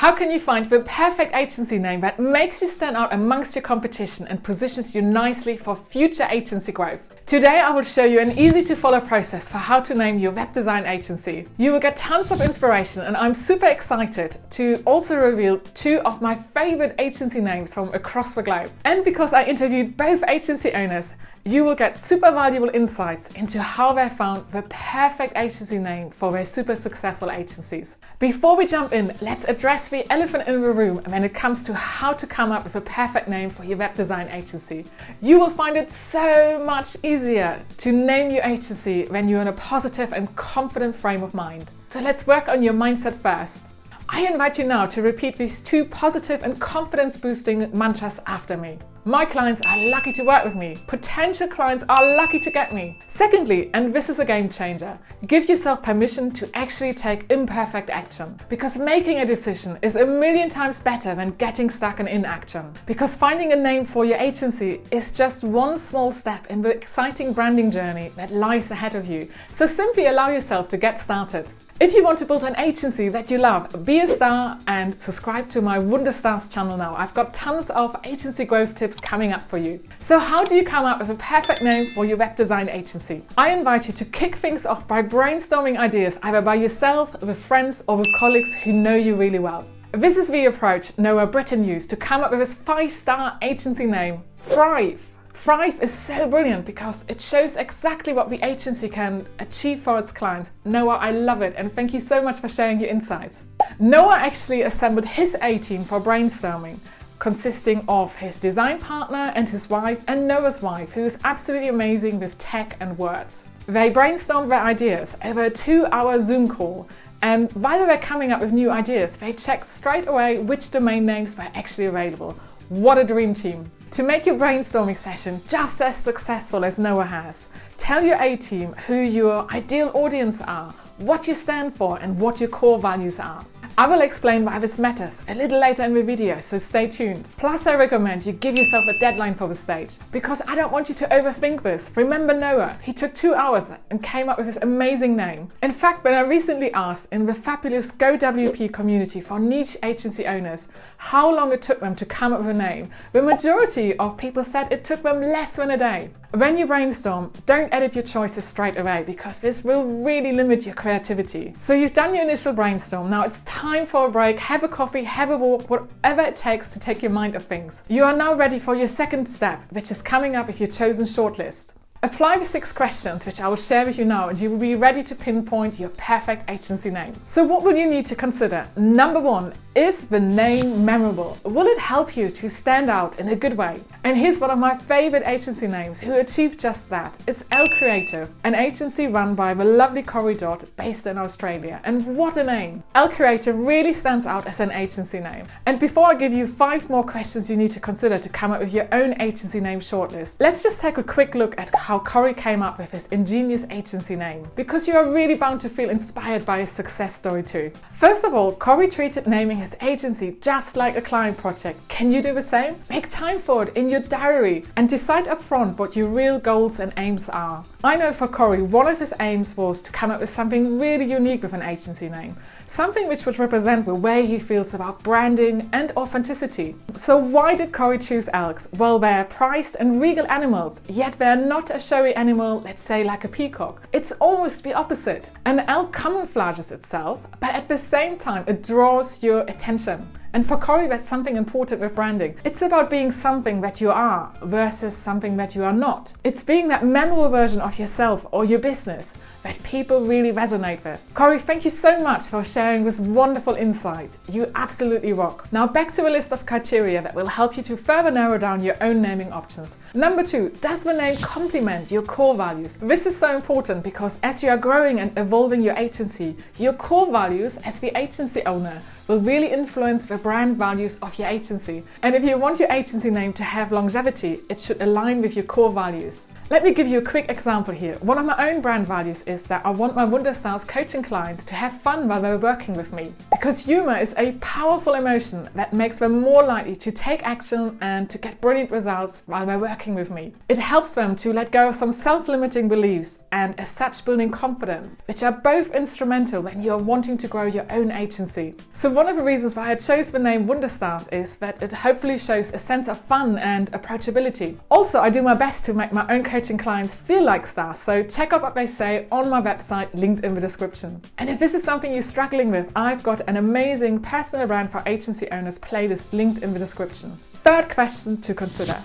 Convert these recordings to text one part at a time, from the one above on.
How can you find the perfect agency name that makes you stand out amongst your competition and positions you nicely for future agency growth? Today I will show you an easy to follow process for how to name your web design agency. You will get tons of inspiration, and I'm super excited to also reveal two of my favorite agency names from across the globe. And because I interviewed both agency owners, you will get super valuable insights into how they found the perfect agency name for their super successful agencies. Before we jump in, let's address the elephant in the room when it comes to how to come up with a perfect name for your web design agency. You will find it so much easier to name your agency when you're in a positive and confident frame of mind. So let's work on your mindset first. I invite you now to repeat these two positive and confidence boosting mantras after me. My clients are lucky to work with me. Potential clients are lucky to get me. Secondly, and this is a game changer, give yourself permission to actually take imperfect action. Because making a decision is a million times better than getting stuck in inaction. Because finding a name for your agency is just one small step in the exciting branding journey that lies ahead of you. So simply allow yourself to get started. If you want to build an agency that you love, be a star and subscribe to my Wunderstars channel now. I've got tons of agency growth tips coming up for you. So how do you come up with a perfect name for your web design agency? I invite you to kick things off by brainstorming ideas either by yourself, with friends or with colleagues who know you really well. This is the approach Noah Britton used to come up with his 5-star agency name, Thrive. Thrive is so brilliant because it shows exactly what the agency can achieve for its clients. Noah, I love it, and thank you so much for sharing your insights. Noah actually assembled his A-team for brainstorming, consisting of his design partner and his wife, and Noah's wife, who is absolutely amazing with tech and words. They brainstormed their ideas over a 2-hour Zoom call, and while they were coming up with new ideas, they checked straight away which domain names were actually available. What a dream team! To make your brainstorming session just as successful as Noah has, tell your A-team who your ideal audience are, what you stand for, and what your core values are. I will explain why this matters a little later in the video, so stay tuned. Plus, I recommend you give yourself a deadline for the stage, because I don't want you to overthink this. Remember Noah, he took 2 hours and came up with his amazing name. In fact, when I recently asked in the fabulous GoWP community for niche agency owners how long it took them to come up with a name, the majority of people said it took them less than a day. When you brainstorm, don't edit your choices straight away, because this will really limit your creativity. So you've done your initial brainstorm, now it's time for a break, have a coffee, have a walk, whatever it takes to take your mind off things. You are now ready for your second step, which is coming up with your chosen shortlist. Apply the 6 questions, which I will share with you now, and you will be ready to pinpoint your perfect agency name. So what will you need to consider? Number 1, is the name memorable? Will it help you to stand out in a good way? And here's one of my favorite agency names who achieved just that. It's L Creative, an agency run by the lovely Corey Dodd, based in Australia. And what a name! L Creative really stands out as an agency name. And before I give you 5 more questions you need to consider to come up with your own agency name shortlist, let's just take a quick look at how Corey came up with his ingenious agency name, because you are really bound to feel inspired by his success story too. First of all, Corey treated naming his agency just like a client project. Can you do the same? Make time for it in your diary and decide upfront what your real goals and aims are. I know for Corey, one of his aims was to come up with something really unique with an agency name. Something which would represent the way he feels about branding and authenticity. So why did Corey choose elks? Well, they're prized and regal animals, yet they're not a showy animal, let's say like a peacock. It's almost the opposite. An elk camouflages itself, but at the same time it draws your attention. And for Corey, that's something important with branding. It's about being something that you are versus something that you are not. It's being that memorable version of yourself or your business that people really resonate with. Corey, thank you so much for sharing this wonderful insight. You absolutely rock. Now back to a list of criteria that will help you to further narrow down your own naming options. Number 2, does the name complement your core values? This is so important because as you are growing and evolving your agency, your core values as the agency owner will really influence the brand values of your agency. And if you want your agency name to have longevity, it should align with your core values. Let me give you a quick example here. One of my own brand values is that I want my Wunderstars coaching clients to have fun while they're working with me. Because humor is a powerful emotion that makes them more likely to take action and to get brilliant results while they're working with me. It helps them to let go of some self-limiting beliefs and as such building confidence, which are both instrumental when you're wanting to grow your own agency. So one of the reasons why I chose the name Wonderstars is that it hopefully shows a sense of fun and approachability. Also, I do my best to make my own coaching clients feel like stars, so check out what they say on my website linked in the description. And if this is something you're struggling with, I've got an amazing personal brand for agency owners playlist linked in the description. Third question to consider.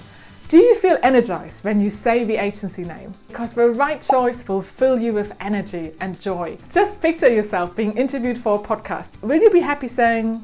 Do you feel energized when you say the agency name? Because the right choice will fill you with energy and joy. Just picture yourself being interviewed for a podcast. Will you be happy saying,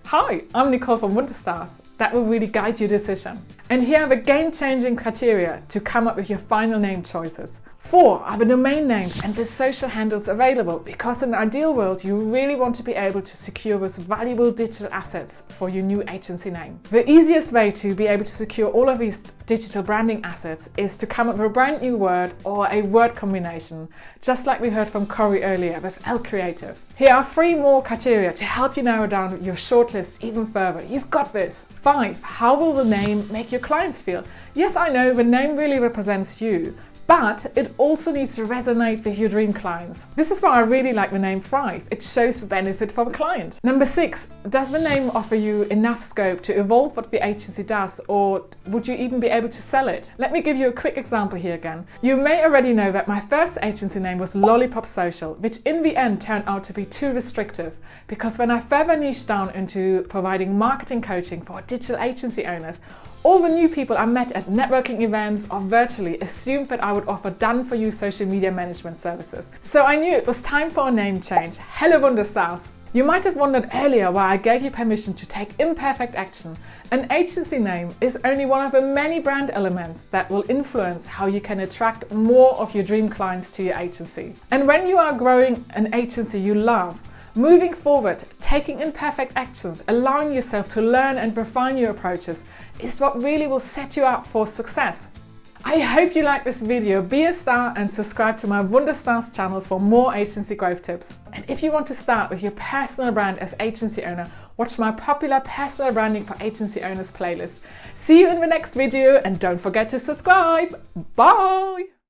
"Hi, I'm Nicole from Wonderstars"? That will really guide your decision. And here are the game-changing criteria to come up with your final name choices. 4 are the domain names and the social handles available, because in an ideal world you really want to be able to secure those valuable digital assets for your new agency name. The easiest way to be able to secure all of these digital branding assets is to come up with a brand new word or a word combination, just like we heard from Corey earlier with L Creative. Here are 3 more criteria to help you narrow down your shortlist even further. You've got this. 5, how will the name make your clients feel? Yes, I know the name really represents you, but it also needs to resonate with your dream clients. This is why I really like the name Thrive. It shows the benefit for the client. Number 6, does the name offer you enough scope to evolve what the agency does, or would you even be able to sell it? Let me give you a quick example here again. You may already know that my first agency name was Lollipop Social, which in the end turned out to be too restrictive, because when I further niched down into providing marketing coaching for digital agency owners, all the new people I met at networking events or virtually assumed that I would offer done-for-you social media management services. So I knew it was time for a name change. Hello Wonderstars! You might have wondered earlier why I gave you permission to take imperfect action. An agency name is only one of the many brand elements that will influence how you can attract more of your dream clients to your agency. And when you are growing an agency you love, moving forward, taking imperfect actions, allowing yourself to learn and refine your approaches is what really will set you up for success. I hope you like this video. Be a star and subscribe to my Wonderstars channel for more agency growth tips. And if you want to start with your personal brand as agency owner, watch my popular personal branding for agency owners playlist. See you in the next video and don't forget to subscribe. Bye!